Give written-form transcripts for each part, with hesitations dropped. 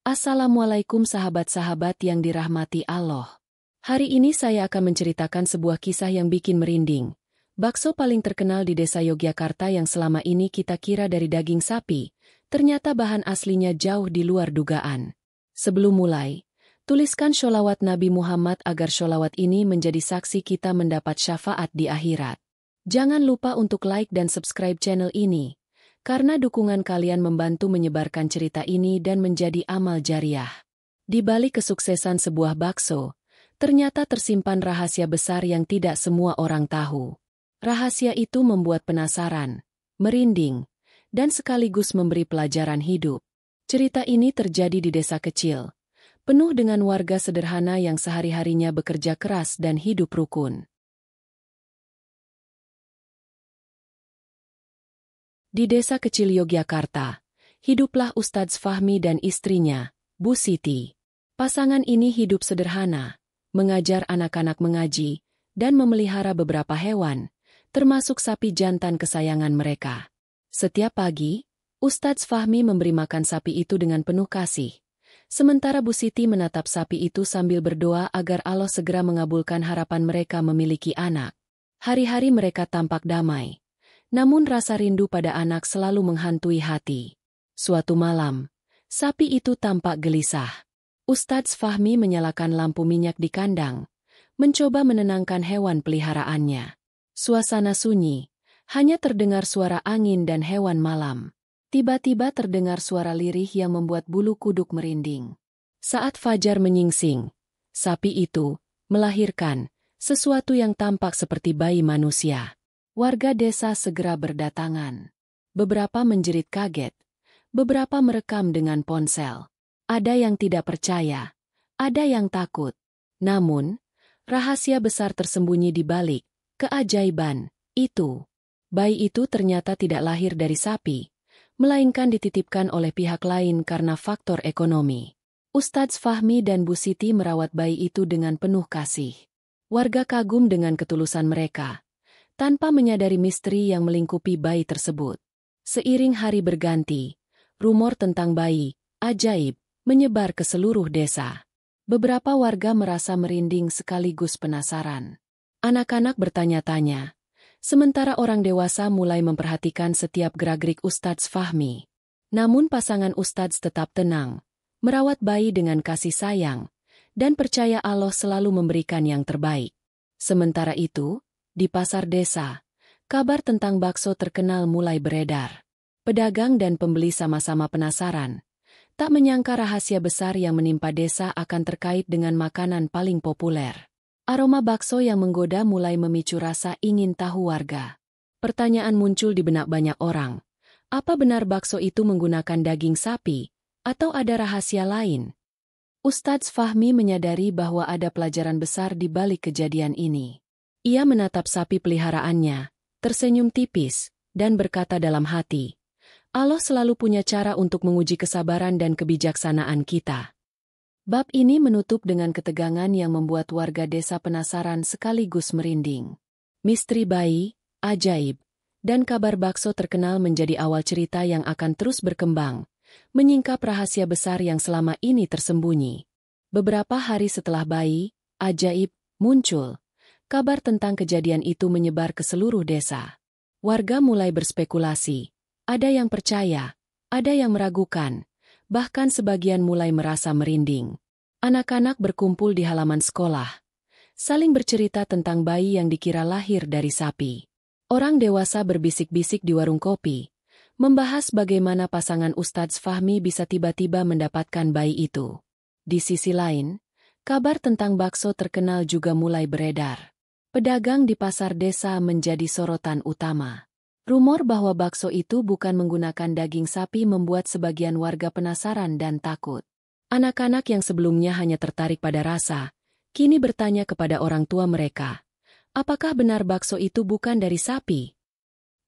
Assalamualaikum sahabat-sahabat yang dirahmati Allah. Hari ini saya akan menceritakan sebuah kisah yang bikin merinding. Bakso paling terkenal di desa Yogyakarta yang selama ini kita kira dari daging sapi, ternyata bahan aslinya jauh di luar dugaan. Sebelum mulai, tuliskan sholawat Nabi Muhammad agar sholawat ini menjadi saksi kita mendapat syafaat di akhirat. Jangan lupa untuk like dan subscribe channel ini, karena dukungan kalian membantu menyebarkan cerita ini dan menjadi amal jariah. Di balik kesuksesan sebuah bakso, ternyata tersimpan rahasia besar yang tidak semua orang tahu. Rahasia itu membuat penasaran, merinding, dan sekaligus memberi pelajaran hidup. Cerita ini terjadi di desa kecil, penuh dengan warga sederhana yang sehari-harinya bekerja keras dan hidup rukun. Di desa kecil Yogyakarta, hiduplah Ustadz Fahmi dan istrinya, Bu Siti. Pasangan ini hidup sederhana, mengajar anak-anak mengaji, dan memelihara beberapa hewan, termasuk sapi jantan kesayangan mereka. Setiap pagi, Ustadz Fahmi memberi makan sapi itu dengan penuh kasih. Sementara Bu Siti menatap sapi itu sambil berdoa agar Allah segera mengabulkan harapan mereka memiliki anak. Hari-hari mereka tampak damai. Namun rasa rindu pada anak selalu menghantui hati. Suatu malam, sapi itu tampak gelisah. Ustadz Fahmi menyalakan lampu minyak di kandang, mencoba menenangkan hewan peliharaannya. Suasana sunyi, hanya terdengar suara angin dan hewan malam. Tiba-tiba terdengar suara lirih yang membuat bulu kuduk merinding. Saat fajar menyingsing, sapi itu melahirkan sesuatu yang tampak seperti bayi manusia. Warga desa segera berdatangan. Beberapa menjerit kaget, beberapa merekam dengan ponsel. Ada yang tidak percaya, ada yang takut. Namun, rahasia besar tersembunyi di balik keajaiban itu. Bayi itu ternyata tidak lahir dari sapi, melainkan dititipkan oleh pihak lain karena faktor ekonomi. Ustadz Fahmi dan Bu Siti merawat bayi itu dengan penuh kasih. Warga kagum dengan ketulusan mereka, tanpa menyadari misteri yang melingkupi bayi tersebut. Seiring hari berganti, rumor tentang bayi ajaib menyebar ke seluruh desa. Beberapa warga merasa merinding sekaligus penasaran. Anak-anak bertanya-tanya, sementara orang dewasa mulai memperhatikan setiap gerak-gerik Ustadz Fahmi. Namun pasangan Ustadz tetap tenang, merawat bayi dengan kasih sayang, dan percaya Allah selalu memberikan yang terbaik. Sementara itu, di pasar desa, kabar tentang bakso terkenal mulai beredar. Pedagang dan pembeli sama-sama penasaran. Tak menyangka rahasia besar yang menimpa desa akan terkait dengan makanan paling populer. Aroma bakso yang menggoda mulai memicu rasa ingin tahu warga. Pertanyaan muncul di benak banyak orang. Apa benar bakso itu menggunakan daging sapi, atau ada rahasia lain? Ustadz Fahmi menyadari bahwa ada pelajaran besar di balik kejadian ini. Ia menatap sapi peliharaannya, tersenyum tipis, dan berkata dalam hati, Allah selalu punya cara untuk menguji kesabaran dan kebijaksanaan kita. Bab ini menutup dengan ketegangan yang membuat warga desa penasaran sekaligus merinding. Misteri bayi, ajaib, dan kabar bakso terkenal menjadi awal cerita yang akan terus berkembang, menyingkap rahasia besar yang selama ini tersembunyi. Beberapa hari setelah bayi, ajaib, muncul, kabar tentang kejadian itu menyebar ke seluruh desa. Warga mulai berspekulasi. Ada yang percaya, ada yang meragukan, bahkan sebagian mulai merasa merinding. Anak-anak berkumpul di halaman sekolah, saling bercerita tentang bayi yang dikira lahir dari sapi. Orang dewasa berbisik-bisik di warung kopi, membahas bagaimana pasangan Ustadz Fahmi bisa tiba-tiba mendapatkan bayi itu. Di sisi lain, kabar tentang bakso terkenal juga mulai beredar. Pedagang di pasar desa menjadi sorotan utama. Rumor bahwa bakso itu bukan menggunakan daging sapi membuat sebagian warga penasaran dan takut. Anak-anak yang sebelumnya hanya tertarik pada rasa, kini bertanya kepada orang tua mereka, apakah benar bakso itu bukan dari sapi?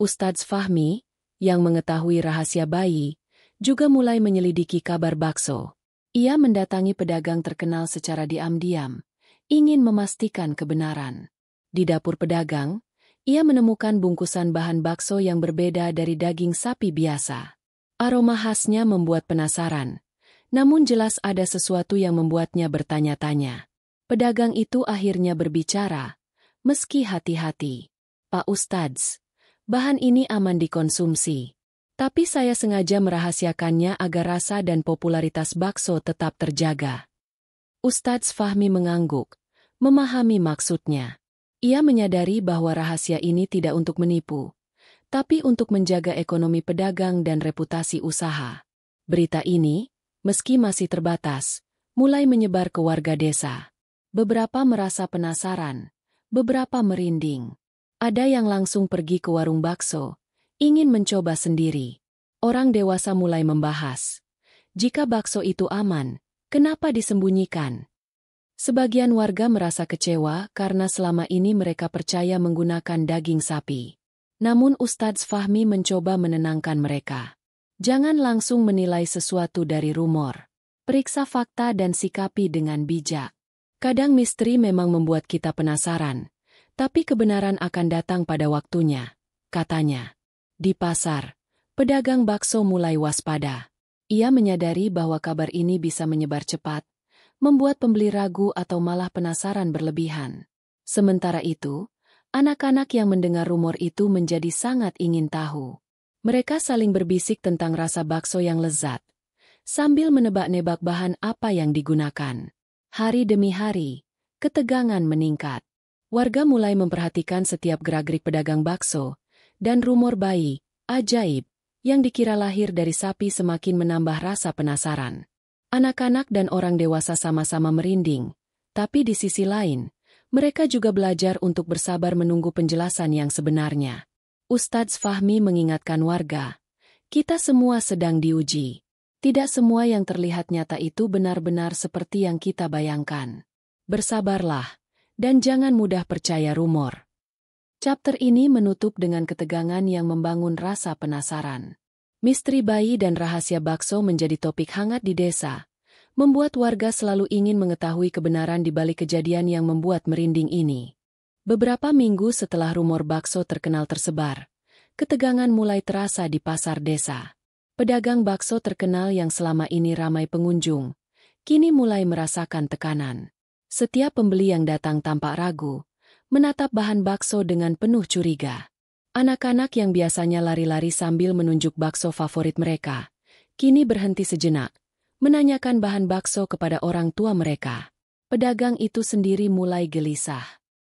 Ustadz Fahmi, yang mengetahui rahasia bayi, juga mulai menyelidiki kabar bakso. Ia mendatangi pedagang terkenal secara diam-diam, ingin memastikan kebenaran. Di dapur pedagang, ia menemukan bungkusan bahan bakso yang berbeda dari daging sapi biasa. Aroma khasnya membuat penasaran, Namun jelas ada sesuatu yang membuatnya bertanya-tanya. Pedagang itu akhirnya berbicara, meski hati-hati. Pak Ustadz, bahan ini aman dikonsumsi. Tapi saya sengaja merahasiakannya agar rasa dan popularitas bakso tetap terjaga. Ustadz Fahmi mengangguk, memahami maksudnya. Ia menyadari bahwa rahasia ini tidak untuk menipu, tapi untuk menjaga ekonomi pedagang dan reputasi usaha. Berita ini, meski masih terbatas, mulai menyebar ke warga desa. Beberapa merasa penasaran, beberapa merinding. Ada yang langsung pergi ke warung bakso, ingin mencoba sendiri. Orang dewasa mulai membahas. Jika bakso itu aman, kenapa disembunyikan? Sebagian warga merasa kecewa karena selama ini mereka percaya menggunakan daging sapi. Namun Ustadz Fahmi mencoba menenangkan mereka. Jangan langsung menilai sesuatu dari rumor. Periksa fakta dan sikapi dengan bijak. Kadang misteri memang membuat kita penasaran, tapi kebenaran akan datang pada waktunya, katanya. Di pasar, pedagang bakso mulai waspada. Ia menyadari bahwa kabar ini bisa menyebar cepat, membuat pembeli ragu atau malah penasaran berlebihan. Sementara itu, anak-anak yang mendengar rumor itu menjadi sangat ingin tahu. Mereka saling berbisik tentang rasa bakso yang lezat, sambil menebak-nebak bahan apa yang digunakan. Hari demi hari, ketegangan meningkat. Warga mulai memperhatikan setiap gerak-gerik pedagang bakso, dan rumor bayi, ajaib, yang dikira lahir dari sapi semakin menambah rasa penasaran. Anak-anak dan orang dewasa sama-sama merinding, tapi di sisi lain, mereka juga belajar untuk bersabar menunggu penjelasan yang sebenarnya. Ustadz Fahmi mengingatkan warga, kita semua sedang diuji. Tidak semua yang terlihat nyata itu benar-benar seperti yang kita bayangkan. Bersabarlah, dan jangan mudah percaya rumor. Chapter ini menutup dengan ketegangan yang membangun rasa penasaran. Misteri bayi dan rahasia bakso menjadi topik hangat di desa, membuat warga selalu ingin mengetahui kebenaran di balik kejadian yang membuat merinding ini. Beberapa minggu setelah rumor bakso terkenal tersebar, ketegangan mulai terasa di pasar desa. Pedagang bakso terkenal yang selama ini ramai pengunjung, kini mulai merasakan tekanan. Setiap pembeli yang datang tampak ragu, menatap bahan bakso dengan penuh curiga. Anak-anak yang biasanya lari-lari sambil menunjuk bakso favorit mereka, kini berhenti sejenak, menanyakan bahan bakso kepada orang tua mereka. Pedagang itu sendiri mulai gelisah.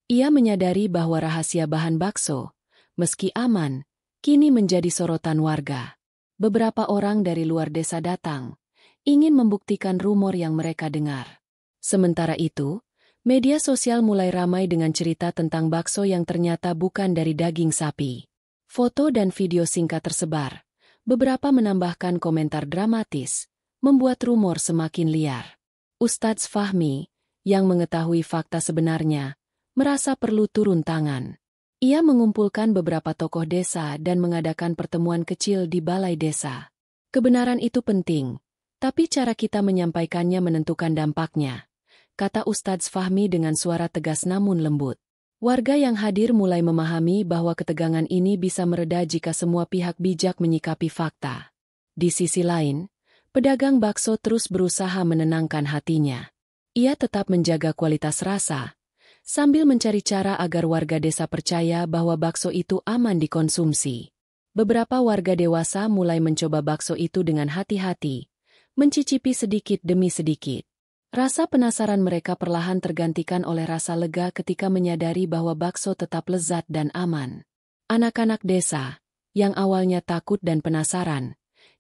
Ia menyadari bahwa rahasia bahan bakso, meski aman, kini menjadi sorotan warga. Beberapa orang dari luar desa datang, ingin membuktikan rumor yang mereka dengar. Sementara itu, media sosial mulai ramai dengan cerita tentang bakso yang ternyata bukan dari daging sapi. Foto dan video singkat tersebar. Beberapa menambahkan komentar dramatis, membuat rumor semakin liar. Ustadz Fahmi, yang mengetahui fakta sebenarnya, merasa perlu turun tangan. Ia mengumpulkan beberapa tokoh desa dan mengadakan pertemuan kecil di balai desa. Kebenaran itu penting, tapi cara kita menyampaikannya menentukan dampaknya, kata Ustadz Fahmi dengan suara tegas namun lembut. Warga yang hadir mulai memahami bahwa ketegangan ini bisa mereda jika semua pihak bijak menyikapi fakta. Di sisi lain, pedagang bakso terus berusaha menenangkan hatinya. Ia tetap menjaga kualitas rasa, sambil mencari cara agar warga desa percaya bahwa bakso itu aman dikonsumsi. Beberapa warga dewasa mulai mencoba bakso itu dengan hati-hati, mencicipi sedikit demi sedikit. Rasa penasaran mereka perlahan tergantikan oleh rasa lega ketika menyadari bahwa bakso tetap lezat dan aman. Anak-anak desa, yang awalnya takut dan penasaran,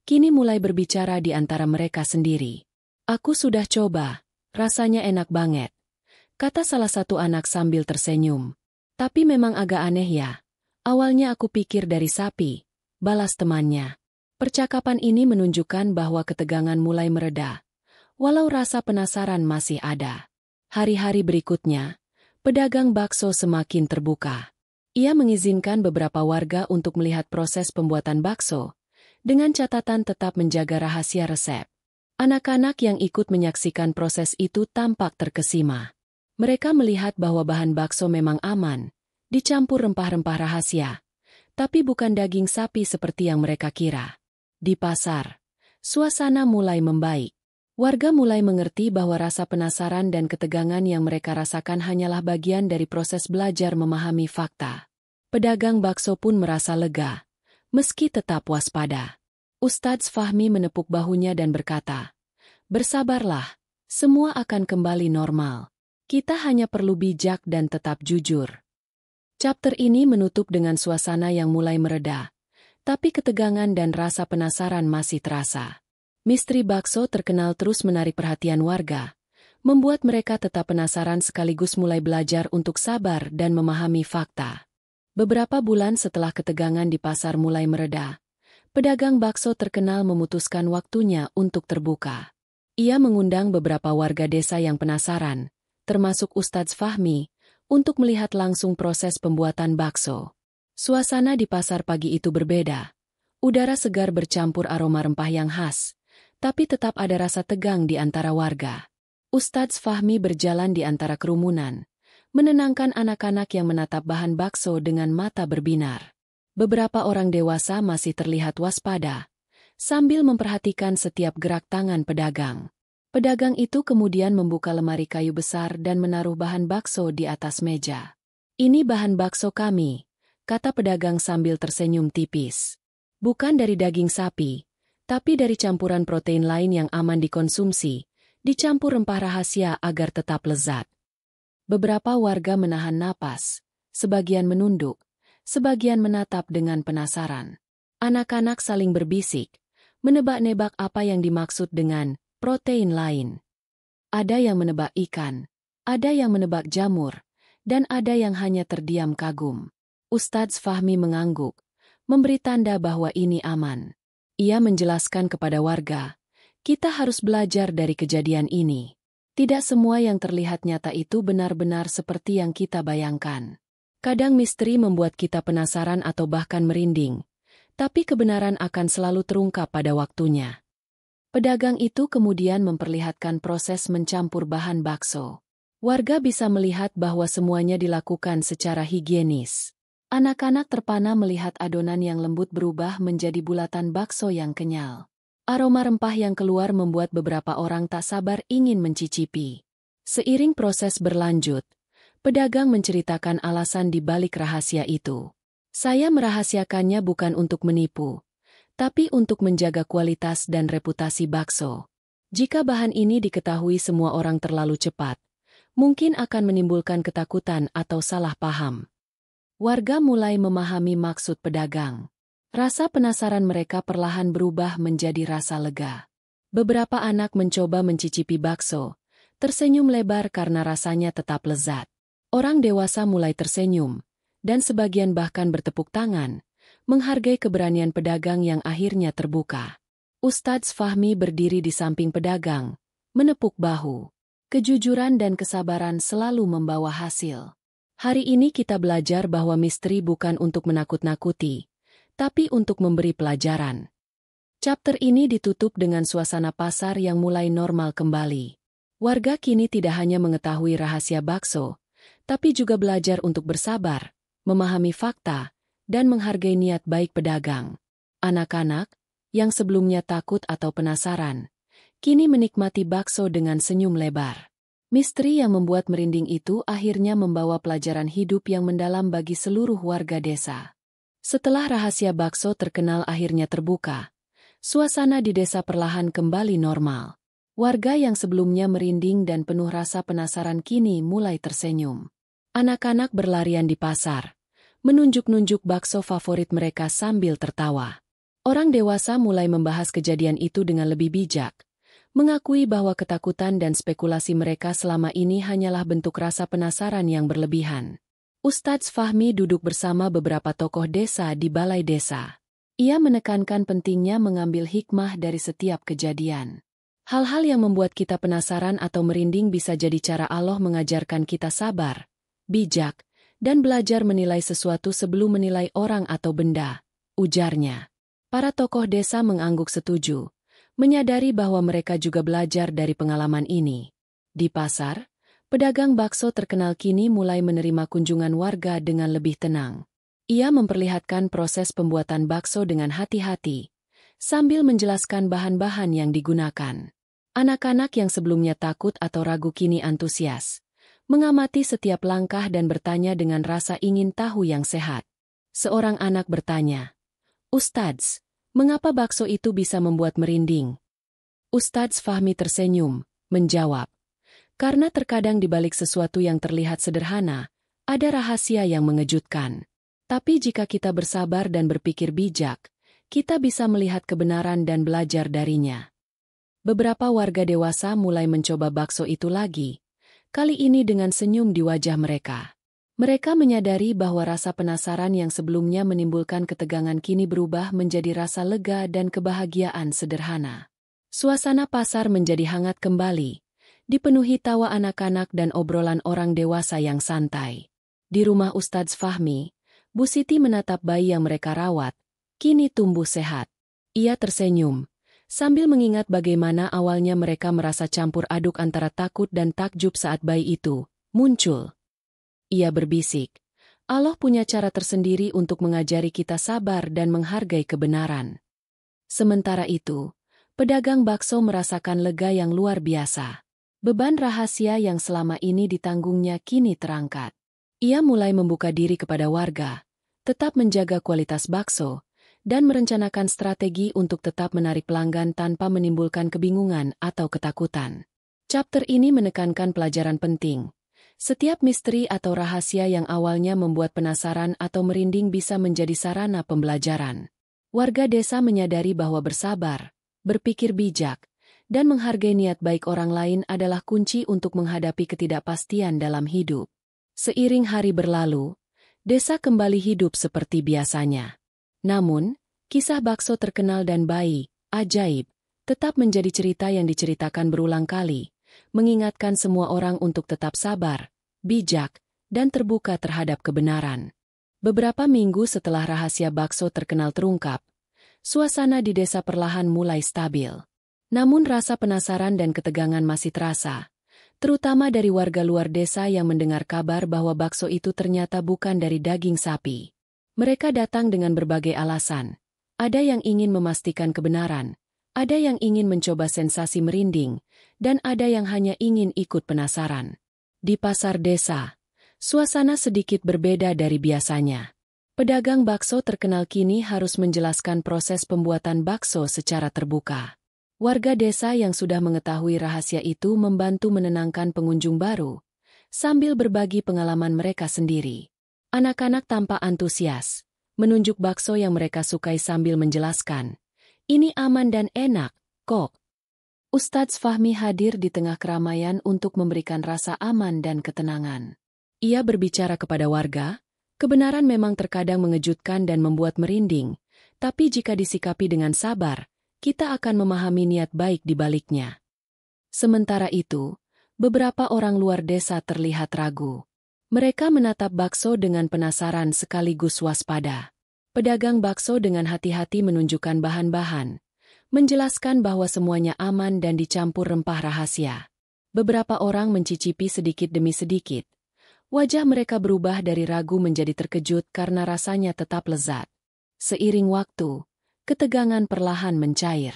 kini mulai berbicara di antara mereka sendiri. Aku sudah coba, rasanya enak banget, kata salah satu anak sambil tersenyum. Tapi memang agak aneh ya. Awalnya aku pikir dari sapi, balas temannya. Percakapan ini menunjukkan bahwa ketegangan mulai mereda, walau rasa penasaran masih ada. Hari-hari berikutnya, pedagang bakso semakin terbuka. Ia mengizinkan beberapa warga untuk melihat proses pembuatan bakso, dengan catatan tetap menjaga rahasia resep. Anak-anak yang ikut menyaksikan proses itu tampak terkesima. Mereka melihat bahwa bahan bakso memang aman, dicampur rempah-rempah rahasia, tapi bukan daging sapi seperti yang mereka kira. Di pasar, suasana mulai membaik. Warga mulai mengerti bahwa rasa penasaran dan ketegangan yang mereka rasakan hanyalah bagian dari proses belajar memahami fakta. Pedagang bakso pun merasa lega, meski tetap waspada. Ustadz Fahmi menepuk bahunya dan berkata, "Bersabarlah, semua akan kembali normal. Kita hanya perlu bijak dan tetap jujur." Chapter ini menutup dengan suasana yang mulai mereda, tapi ketegangan dan rasa penasaran masih terasa. Misteri bakso terkenal terus menarik perhatian warga, membuat mereka tetap penasaran sekaligus mulai belajar untuk sabar dan memahami fakta. Beberapa bulan setelah ketegangan di pasar mulai mereda, pedagang bakso terkenal memutuskan waktunya untuk terbuka. Ia mengundang beberapa warga desa yang penasaran, termasuk Ustadz Fahmi, untuk melihat langsung proses pembuatan bakso. Suasana di pasar pagi itu berbeda. Udara segar bercampur aroma rempah yang khas, tapi tetap ada rasa tegang di antara warga. Ustadz Fahmi berjalan di antara kerumunan, menenangkan anak-anak yang menatap bahan bakso dengan mata berbinar. Beberapa orang dewasa masih terlihat waspada, sambil memperhatikan setiap gerak tangan pedagang. Pedagang itu kemudian membuka lemari kayu besar dan menaruh bahan bakso di atas meja. "Ini bahan bakso kami," kata pedagang sambil tersenyum tipis. "Bukan dari daging sapi, tapi dari campuran protein lain yang aman dikonsumsi, dicampur rempah rahasia agar tetap lezat." Beberapa warga menahan napas, sebagian menunduk, sebagian menatap dengan penasaran. Anak-anak saling berbisik, menebak-nebak apa yang dimaksud dengan protein lain. Ada yang menebak ikan, ada yang menebak jamur, dan ada yang hanya terdiam kagum. Ustadz Fahmi mengangguk, memberi tanda bahwa ini aman. Ia menjelaskan kepada warga, "Kita harus belajar dari kejadian ini. Tidak semua yang terlihat nyata itu benar-benar seperti yang kita bayangkan. Kadang misteri membuat kita penasaran atau bahkan merinding, tapi kebenaran akan selalu terungkap pada waktunya." Pedagang itu kemudian memperlihatkan proses mencampur bahan bakso. Warga bisa melihat bahwa semuanya dilakukan secara higienis. Anak-anak terpana melihat adonan yang lembut berubah menjadi bulatan bakso yang kenyal. Aroma rempah yang keluar membuat beberapa orang tak sabar ingin mencicipi. Seiring proses berlanjut, pedagang menceritakan alasan di balik rahasia itu. "Saya merahasiakannya bukan untuk menipu, tapi untuk menjaga kualitas dan reputasi bakso. Jika bahan ini diketahui semua orang terlalu cepat, mungkin akan menimbulkan ketakutan atau salah paham." Warga mulai memahami maksud pedagang. Rasa penasaran mereka perlahan berubah menjadi rasa lega. Beberapa anak mencoba mencicipi bakso, tersenyum lebar karena rasanya tetap lezat. Orang dewasa mulai tersenyum, dan sebagian bahkan bertepuk tangan, menghargai keberanian pedagang yang akhirnya terbuka. Ustadz Fahmi berdiri di samping pedagang, menepuk bahu. Kejujuran dan kesabaran selalu membawa hasil. Hari ini kita belajar bahwa misteri bukan untuk menakut-nakuti, tapi untuk memberi pelajaran. Chapter ini ditutup dengan suasana pasar yang mulai normal kembali. Warga kini tidak hanya mengetahui rahasia bakso, tapi juga belajar untuk bersabar, memahami fakta, dan menghargai niat baik pedagang. Anak-anak, yang sebelumnya takut atau penasaran, kini menikmati bakso dengan senyum lebar. Misteri yang membuat merinding itu akhirnya membawa pelajaran hidup yang mendalam bagi seluruh warga desa. Setelah rahasia bakso terkenal akhirnya terbuka, suasana di desa perlahan kembali normal. Warga yang sebelumnya merinding dan penuh rasa penasaran kini mulai tersenyum. Anak-anak berlarian di pasar, menunjuk-nunjuk bakso favorit mereka sambil tertawa. Orang dewasa mulai membahas kejadian itu dengan lebih bijak, mengakui bahwa ketakutan dan spekulasi mereka selama ini hanyalah bentuk rasa penasaran yang berlebihan. Ustadz Fahmi duduk bersama beberapa tokoh desa di balai desa. Ia menekankan pentingnya mengambil hikmah dari setiap kejadian. Hal-hal yang membuat kita penasaran atau merinding bisa jadi cara Allah mengajarkan kita sabar, bijak, dan belajar menilai sesuatu sebelum menilai orang atau benda, ujarnya. Para tokoh desa mengangguk setuju, menyadari bahwa mereka juga belajar dari pengalaman ini. Di pasar, pedagang bakso terkenal kini mulai menerima kunjungan warga dengan lebih tenang. Ia memperlihatkan proses pembuatan bakso dengan hati-hati, sambil menjelaskan bahan-bahan yang digunakan. Anak-anak yang sebelumnya takut atau ragu kini antusias, mengamati setiap langkah dan bertanya dengan rasa ingin tahu yang sehat. Seorang anak bertanya, "Ustadz, mengapa bakso itu bisa membuat merinding?" Ustadz Fahmi tersenyum, menjawab, "Karena terkadang di balik sesuatu yang terlihat sederhana, ada rahasia yang mengejutkan. Tapi jika kita bersabar dan berpikir bijak, kita bisa melihat kebenaran dan belajar darinya." Beberapa warga dewasa mulai mencoba bakso itu lagi, kali ini dengan senyum di wajah mereka. Mereka menyadari bahwa rasa penasaran yang sebelumnya menimbulkan ketegangan kini berubah menjadi rasa lega dan kebahagiaan sederhana. Suasana pasar menjadi hangat kembali, dipenuhi tawa anak-anak dan obrolan orang dewasa yang santai. Di rumah Ustadz Fahmi, Bu Siti menatap bayi yang mereka rawat, kini tumbuh sehat. Ia tersenyum, sambil mengingat bagaimana awalnya mereka merasa campur aduk antara takut dan takjub saat bayi itu muncul. Ia berbisik, Allah punya cara tersendiri untuk mengajari kita sabar dan menghargai kebenaran. Sementara itu, pedagang bakso merasakan lega yang luar biasa. Beban rahasia yang selama ini ditanggungnya kini terangkat. Ia mulai membuka diri kepada warga, tetap menjaga kualitas bakso, dan merencanakan strategi untuk tetap menarik pelanggan tanpa menimbulkan kebingungan atau ketakutan. Chapter ini menekankan pelajaran penting. Setiap misteri atau rahasia yang awalnya membuat penasaran atau merinding bisa menjadi sarana pembelajaran. Warga desa menyadari bahwa bersabar, berpikir bijak, dan menghargai niat baik orang lain adalah kunci untuk menghadapi ketidakpastian dalam hidup. Seiring hari berlalu, desa kembali hidup seperti biasanya. Namun, kisah bakso terkenal dan bayi, ajaib, tetap menjadi cerita yang diceritakan berulang kali, mengingatkan semua orang untuk tetap sabar, bijak, dan terbuka terhadap kebenaran. Beberapa minggu setelah rahasia bakso terkenal terungkap, suasana di desa perlahan mulai stabil. Namun rasa penasaran dan ketegangan masih terasa, terutama dari warga luar desa yang mendengar kabar bahwa bakso itu ternyata bukan dari daging sapi. Mereka datang dengan berbagai alasan. Ada yang ingin memastikan kebenaran, ada yang ingin mencoba sensasi merinding, dan ada yang hanya ingin ikut penasaran. Di pasar desa, suasana sedikit berbeda dari biasanya. Pedagang bakso terkenal kini harus menjelaskan proses pembuatan bakso secara terbuka. Warga desa yang sudah mengetahui rahasia itu membantu menenangkan pengunjung baru, sambil berbagi pengalaman mereka sendiri. Anak-anak tampak antusias, menunjuk bakso yang mereka sukai sambil menjelaskan, "Ini aman dan enak, kok." Ustadz Fahmi hadir di tengah keramaian untuk memberikan rasa aman dan ketenangan. Ia berbicara kepada warga, kebenaran memang terkadang mengejutkan dan membuat merinding, tapi jika disikapi dengan sabar, kita akan memahami niat baik di baliknya. Sementara itu, beberapa orang luar desa terlihat ragu. Mereka menatap bakso dengan penasaran sekaligus waspada. Pedagang bakso dengan hati-hati menunjukkan bahan-bahan, menjelaskan bahwa semuanya aman dan dicampur rempah rahasia. Beberapa orang mencicipi sedikit demi sedikit. Wajah mereka berubah dari ragu menjadi terkejut karena rasanya tetap lezat. Seiring waktu, ketegangan perlahan mencair.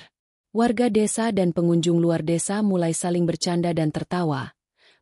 Warga desa dan pengunjung luar desa mulai saling bercanda dan tertawa,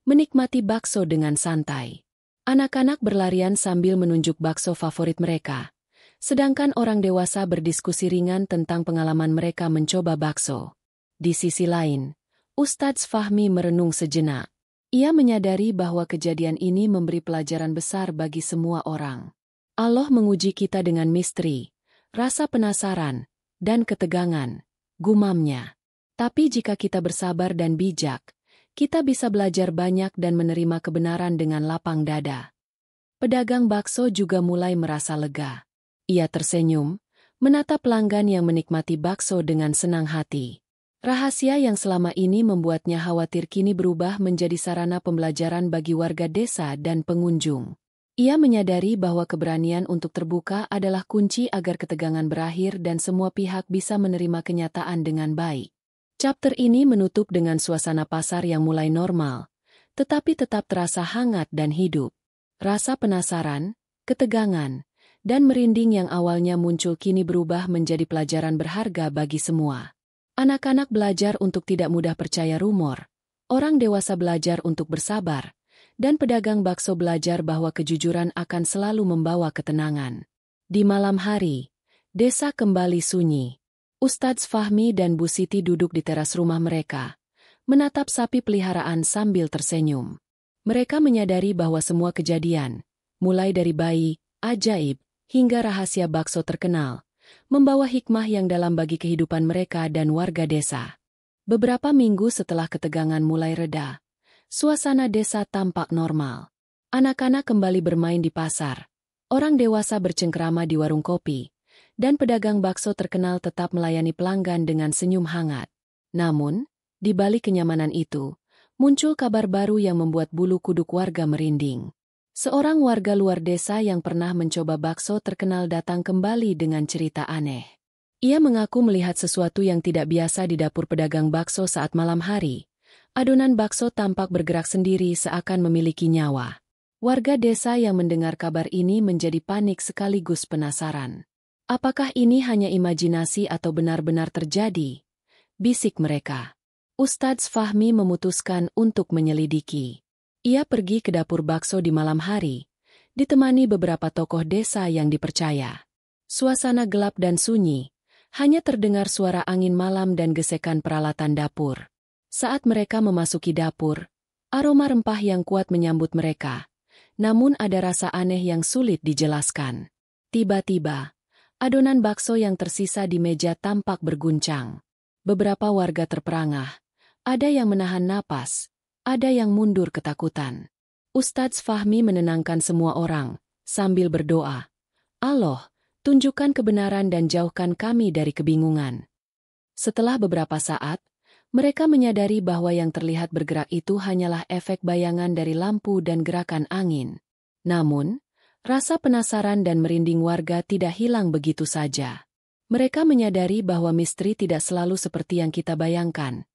menikmati bakso dengan santai. Anak-anak berlarian sambil menunjuk bakso favorit mereka, sedangkan orang dewasa berdiskusi ringan tentang pengalaman mereka mencoba bakso. Di sisi lain, Ustadz Fahmi merenung sejenak. Ia menyadari bahwa kejadian ini memberi pelajaran besar bagi semua orang. Allah menguji kita dengan misteri, rasa penasaran, dan ketegangan, gumamnya. Tapi jika kita bersabar dan bijak, kita bisa belajar banyak dan menerima kebenaran dengan lapang dada. Pedagang bakso juga mulai merasa lega. Ia tersenyum, menatap pelanggan yang menikmati bakso dengan senang hati. Rahasia yang selama ini membuatnya khawatir kini berubah menjadi sarana pembelajaran bagi warga desa dan pengunjung. Ia menyadari bahwa keberanian untuk terbuka adalah kunci agar ketegangan berakhir dan semua pihak bisa menerima kenyataan dengan baik. Chapter ini menutup dengan suasana pasar yang mulai normal, tetapi tetap terasa hangat dan hidup. Rasa penasaran, ketegangan, dan merinding yang awalnya muncul kini berubah menjadi pelajaran berharga bagi semua. Anak-anak belajar untuk tidak mudah percaya rumor, orang dewasa belajar untuk bersabar, dan pedagang bakso belajar bahwa kejujuran akan selalu membawa ketenangan. Di malam hari, desa kembali sunyi. Ustadz Fahmi dan Bu Siti duduk di teras rumah mereka, menatap sapi peliharaan sambil tersenyum. Mereka menyadari bahwa semua kejadian, mulai dari bayi, ajaib, hingga rahasia bakso terkenal, membawa hikmah yang dalam bagi kehidupan mereka dan warga desa. Beberapa minggu setelah ketegangan mulai reda, suasana desa tampak normal. Anak-anak kembali bermain di pasar, orang dewasa bercengkrama di warung kopi, dan pedagang bakso terkenal tetap melayani pelanggan dengan senyum hangat. Namun, di balik kenyamanan itu, muncul kabar baru yang membuat bulu kuduk warga merinding. Seorang warga luar desa yang pernah mencoba bakso terkenal datang kembali dengan cerita aneh. Ia mengaku melihat sesuatu yang tidak biasa di dapur pedagang bakso saat malam hari. Adonan bakso tampak bergerak sendiri seakan memiliki nyawa. Warga desa yang mendengar kabar ini menjadi panik sekaligus penasaran. Apakah ini hanya imajinasi atau benar-benar terjadi? Bisik mereka. Ustadz Fahmi memutuskan untuk menyelidiki. Ia pergi ke dapur bakso di malam hari, ditemani beberapa tokoh desa yang dipercaya. Suasana gelap dan sunyi, hanya terdengar suara angin malam dan gesekan peralatan dapur. Saat mereka memasuki dapur, aroma rempah yang kuat menyambut mereka. Namun ada rasa aneh yang sulit dijelaskan. Tiba-tiba, adonan bakso yang tersisa di meja tampak berguncang. Beberapa warga terperangah. Ada yang menahan napas, ada yang mundur ketakutan. Ustadz Fahmi menenangkan semua orang, sambil berdoa, Allah, tunjukkan kebenaran dan jauhkan kami dari kebingungan. Setelah beberapa saat, mereka menyadari bahwa yang terlihat bergerak itu hanyalah efek bayangan dari lampu dan gerakan angin. Namun, rasa penasaran dan merinding warga tidak hilang begitu saja. Mereka menyadari bahwa misteri tidak selalu seperti yang kita bayangkan,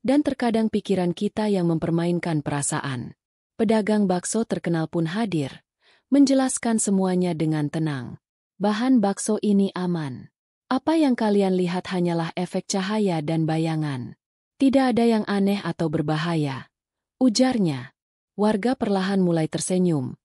dan terkadang pikiran kita yang mempermainkan perasaan. Pedagang bakso terkenal pun hadir, menjelaskan semuanya dengan tenang. Bahan bakso ini aman. Apa yang kalian lihat hanyalah efek cahaya dan bayangan. Tidak ada yang aneh atau berbahaya, ujarnya. Warga perlahan mulai tersenyum,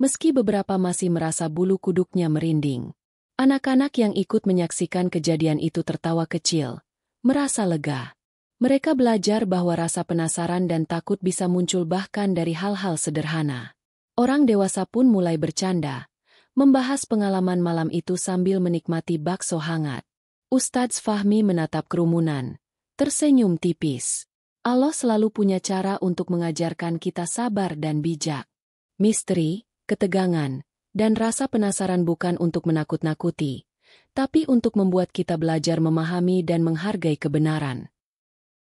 meski beberapa masih merasa bulu kuduknya merinding. Anak-anak yang ikut menyaksikan kejadian itu tertawa kecil, merasa lega. Mereka belajar bahwa rasa penasaran dan takut bisa muncul bahkan dari hal-hal sederhana. Orang dewasa pun mulai bercanda, membahas pengalaman malam itu sambil menikmati bakso hangat. Ustadz Fahmi menatap kerumunan, tersenyum tipis. Allah selalu punya cara untuk mengajarkan kita sabar dan bijak. Misteri, ketegangan, dan rasa penasaran bukan untuk menakut-nakuti, tapi untuk membuat kita belajar memahami dan menghargai kebenaran.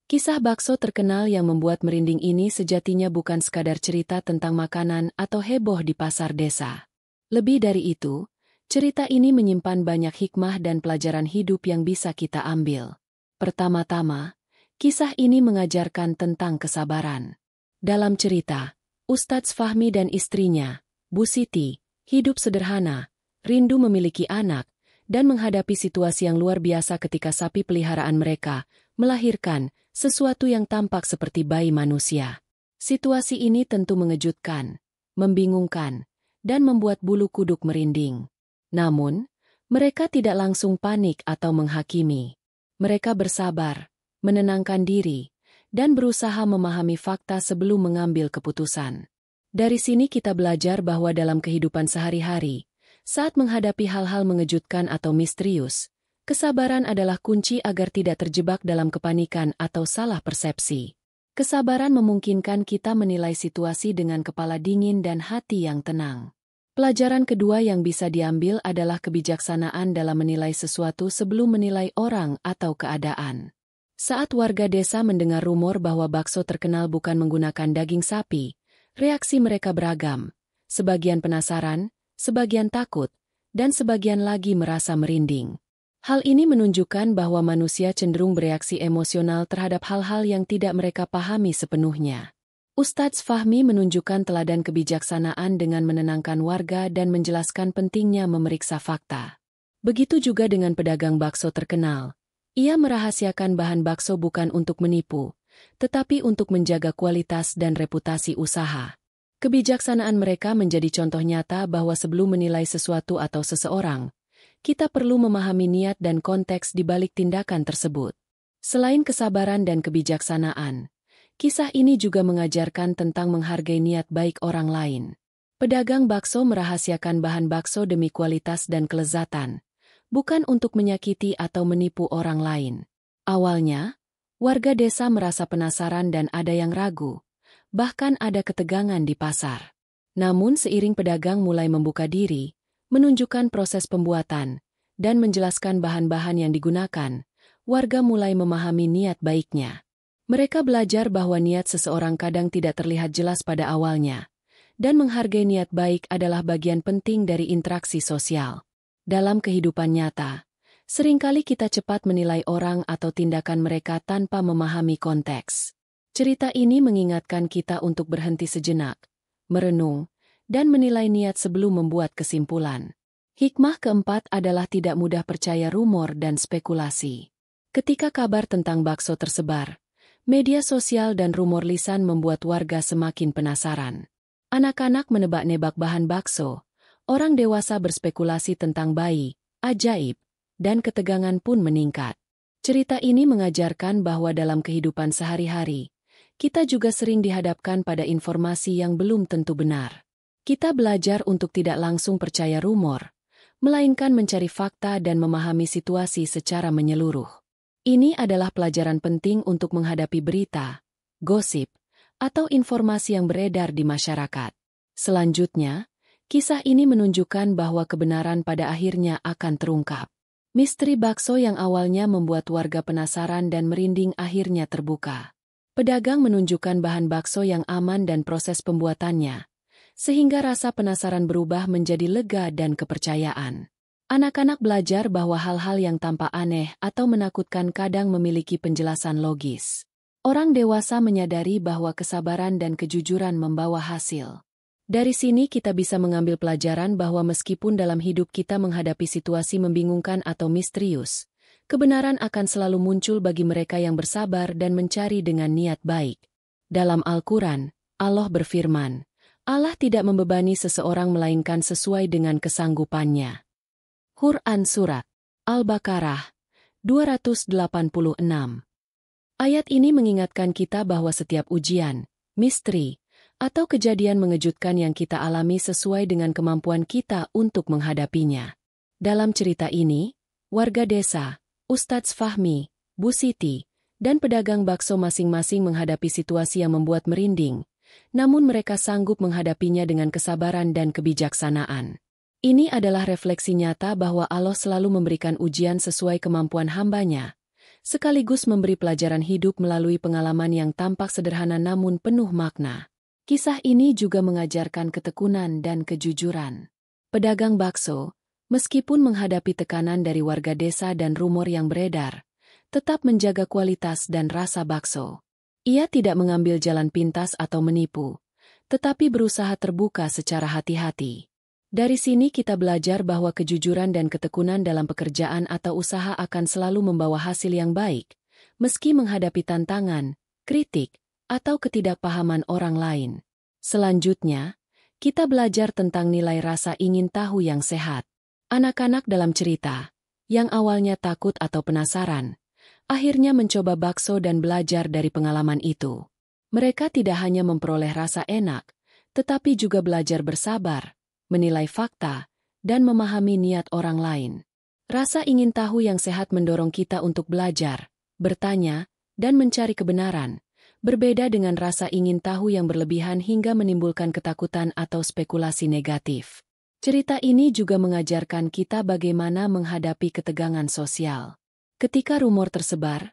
Kisah bakso terkenal yang membuat merinding ini sejatinya bukan sekadar cerita tentang makanan atau heboh di pasar desa. Lebih dari itu, cerita ini menyimpan banyak hikmah dan pelajaran hidup yang bisa kita ambil. Pertama-tama, kisah ini mengajarkan tentang kesabaran. Dalam cerita, Ustadz Fahmi dan istrinya, Bu Siti, hidup sederhana, rindu memiliki anak, dan menghadapi situasi yang luar biasa ketika sapi peliharaan mereka melahirkan sesuatu yang tampak seperti bayi manusia. Situasi ini tentu mengejutkan, membingungkan, dan membuat bulu kuduk merinding. Namun, mereka tidak langsung panik atau menghakimi. Mereka bersabar, menenangkan diri, dan berusaha memahami fakta sebelum mengambil keputusan. Dari sini kita belajar bahwa dalam kehidupan sehari-hari, saat menghadapi hal-hal mengejutkan atau misterius, kesabaran adalah kunci agar tidak terjebak dalam kepanikan atau salah persepsi. Kesabaran memungkinkan kita menilai situasi dengan kepala dingin dan hati yang tenang. Pelajaran kedua yang bisa diambil adalah kebijaksanaan dalam menilai sesuatu sebelum menilai orang atau keadaan. Saat warga desa mendengar rumor bahwa bakso terkenal bukan menggunakan daging sapi, reaksi mereka beragam. Sebagian penasaran, sebagian takut, dan sebagian lagi merasa merinding. Hal ini menunjukkan bahwa manusia cenderung bereaksi emosional terhadap hal-hal yang tidak mereka pahami sepenuhnya. Ustadz Fahmi menunjukkan teladan kebijaksanaan dengan menenangkan warga dan menjelaskan pentingnya memeriksa fakta. Begitu juga dengan pedagang bakso terkenal. Ia merahasiakan bahan bakso bukan untuk menipu, tetapi untuk menjaga kualitas dan reputasi usaha. Kebijaksanaan mereka menjadi contoh nyata bahwa sebelum menilai sesuatu atau seseorang, kita perlu memahami niat dan konteks di balik tindakan tersebut. Selain kesabaran dan kebijaksanaan, kisah ini juga mengajarkan tentang menghargai niat baik orang lain. Pedagang bakso merahasiakan bahan bakso demi kualitas dan kelezatan, bukan untuk menyakiti atau menipu orang lain. Awalnya, warga desa merasa penasaran dan ada yang ragu, bahkan ada ketegangan di pasar. Namun seiring pedagang mulai membuka diri, menunjukkan proses pembuatan, dan menjelaskan bahan-bahan yang digunakan, warga mulai memahami niat baiknya. Mereka belajar bahwa niat seseorang kadang tidak terlihat jelas pada awalnya, dan menghargai niat baik adalah bagian penting dari interaksi sosial. Dalam kehidupan nyata, seringkali kita cepat menilai orang atau tindakan mereka tanpa memahami konteks. Cerita ini mengingatkan kita untuk berhenti sejenak, merenung, dan menilai niat sebelum membuat kesimpulan. Hikmah keempat adalah tidak mudah percaya rumor dan spekulasi. Ketika kabar tentang bakso tersebar, media sosial dan rumor lisan membuat warga semakin penasaran. Anak-anak menebak-nebak bahan bakso, orang dewasa berspekulasi tentang bayi, ajaib, dan ketegangan pun meningkat. Cerita ini mengajarkan bahwa dalam kehidupan sehari-hari, kita juga sering dihadapkan pada informasi yang belum tentu benar. Kita belajar untuk tidak langsung percaya rumor, melainkan mencari fakta dan memahami situasi secara menyeluruh. Ini adalah pelajaran penting untuk menghadapi berita, gosip, atau informasi yang beredar di masyarakat. Selanjutnya, kisah ini menunjukkan bahwa kebenaran pada akhirnya akan terungkap. Misteri bakso yang awalnya membuat warga penasaran dan merinding akhirnya terbuka. Pedagang menunjukkan bahan bakso yang aman dan proses pembuatannya, sehingga rasa penasaran berubah menjadi lega dan kepercayaan. Anak-anak belajar bahwa hal-hal yang tampak aneh atau menakutkan kadang memiliki penjelasan logis. Orang dewasa menyadari bahwa kesabaran dan kejujuran membawa hasil. Dari sini kita bisa mengambil pelajaran bahwa meskipun dalam hidup kita menghadapi situasi membingungkan atau misterius, kebenaran akan selalu muncul bagi mereka yang bersabar dan mencari dengan niat baik. Dalam Al-Quran, Allah berfirman, Allah tidak membebani seseorang melainkan sesuai dengan kesanggupannya. Quran Surat Al-Baqarah 286. Ayat ini mengingatkan kita bahwa setiap ujian, misteri, atau kejadian mengejutkan yang kita alami sesuai dengan kemampuan kita untuk menghadapinya. Dalam cerita ini, warga desa, Ustadz Fahmi, Bu Siti, dan pedagang bakso masing-masing menghadapi situasi yang membuat merinding, namun mereka sanggup menghadapinya dengan kesabaran dan kebijaksanaan. Ini adalah refleksi nyata bahwa Allah selalu memberikan ujian sesuai kemampuan hamba-Nya, sekaligus memberi pelajaran hidup melalui pengalaman yang tampak sederhana namun penuh makna. Kisah ini juga mengajarkan ketekunan dan kejujuran. Pedagang bakso, meskipun menghadapi tekanan dari warga desa dan rumor yang beredar, tetap menjaga kualitas dan rasa bakso. Ia tidak mengambil jalan pintas atau menipu, tetapi berusaha terbuka secara hati-hati. Dari sini kita belajar bahwa kejujuran dan ketekunan dalam pekerjaan atau usaha akan selalu membawa hasil yang baik, meski menghadapi tantangan, kritik, atau ketidakpahaman orang lain. Selanjutnya, kita belajar tentang nilai rasa ingin tahu yang sehat. Anak-anak dalam cerita, yang awalnya takut atau penasaran, akhirnya mencoba bakso dan belajar dari pengalaman itu. Mereka tidak hanya memperoleh rasa enak, tetapi juga belajar bersabar, menilai fakta, dan memahami niat orang lain. Rasa ingin tahu yang sehat mendorong kita untuk belajar, bertanya, dan mencari kebenaran, berbeda dengan rasa ingin tahu yang berlebihan hingga menimbulkan ketakutan atau spekulasi negatif. Cerita ini juga mengajarkan kita bagaimana menghadapi ketegangan sosial. Ketika rumor tersebar,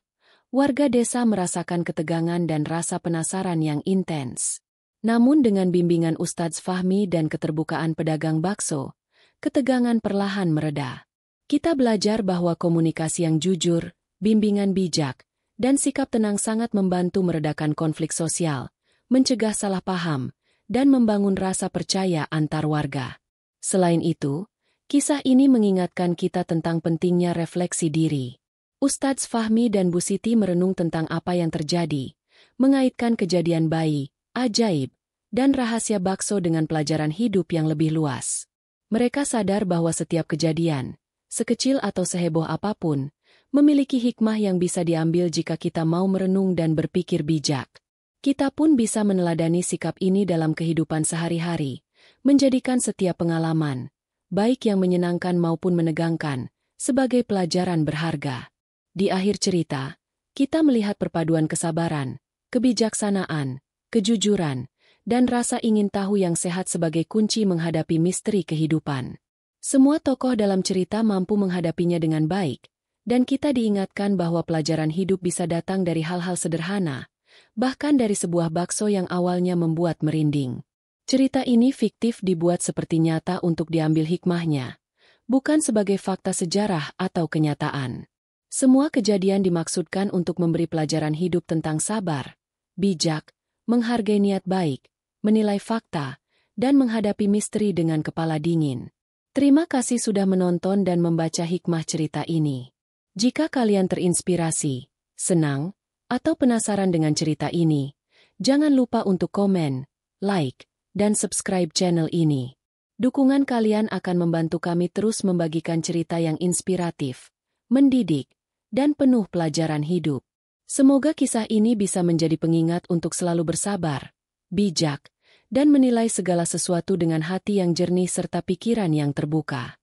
warga desa merasakan ketegangan dan rasa penasaran yang intens. Namun dengan bimbingan Ustadz Fahmi dan keterbukaan pedagang bakso, ketegangan perlahan mereda. Kita belajar bahwa komunikasi yang jujur, bimbingan bijak, dan sikap tenang sangat membantu meredakan konflik sosial, mencegah salah paham, dan membangun rasa percaya antar warga. Selain itu, kisah ini mengingatkan kita tentang pentingnya refleksi diri. Ustadz Fahmi dan Bu Siti merenung tentang apa yang terjadi, mengaitkan kejadian bayi, ajaib, dan rahasia bakso dengan pelajaran hidup yang lebih luas. Mereka sadar bahwa setiap kejadian, sekecil atau seheboh apapun, memiliki hikmah yang bisa diambil jika kita mau merenung dan berpikir bijak. Kita pun bisa meneladani sikap ini dalam kehidupan sehari-hari, menjadikan setiap pengalaman, baik yang menyenangkan maupun menegangkan, sebagai pelajaran berharga. Di akhir cerita, kita melihat perpaduan kesabaran, kebijaksanaan, kejujuran, dan rasa ingin tahu yang sehat sebagai kunci menghadapi misteri kehidupan. Semua tokoh dalam cerita mampu menghadapinya dengan baik, dan kita diingatkan bahwa pelajaran hidup bisa datang dari hal-hal sederhana, bahkan dari sebuah bakso yang awalnya membuat merinding. Cerita ini fiktif dibuat seperti nyata untuk diambil hikmahnya, bukan sebagai fakta sejarah atau kenyataan. Semua kejadian dimaksudkan untuk memberi pelajaran hidup tentang sabar, bijak, menghargai niat baik, menilai fakta, dan menghadapi misteri dengan kepala dingin. Terima kasih sudah menonton dan membaca hikmah cerita ini. Jika kalian terinspirasi, senang, atau penasaran dengan cerita ini, jangan lupa untuk komen, like, dan subscribe channel ini. Dukungan kalian akan membantu kami terus membagikan cerita yang inspiratif, mendidik, dan penuh pelajaran hidup. Semoga kisah ini bisa menjadi pengingat untuk selalu bersabar, bijak, dan menilai segala sesuatu dengan hati yang jernih serta pikiran yang terbuka.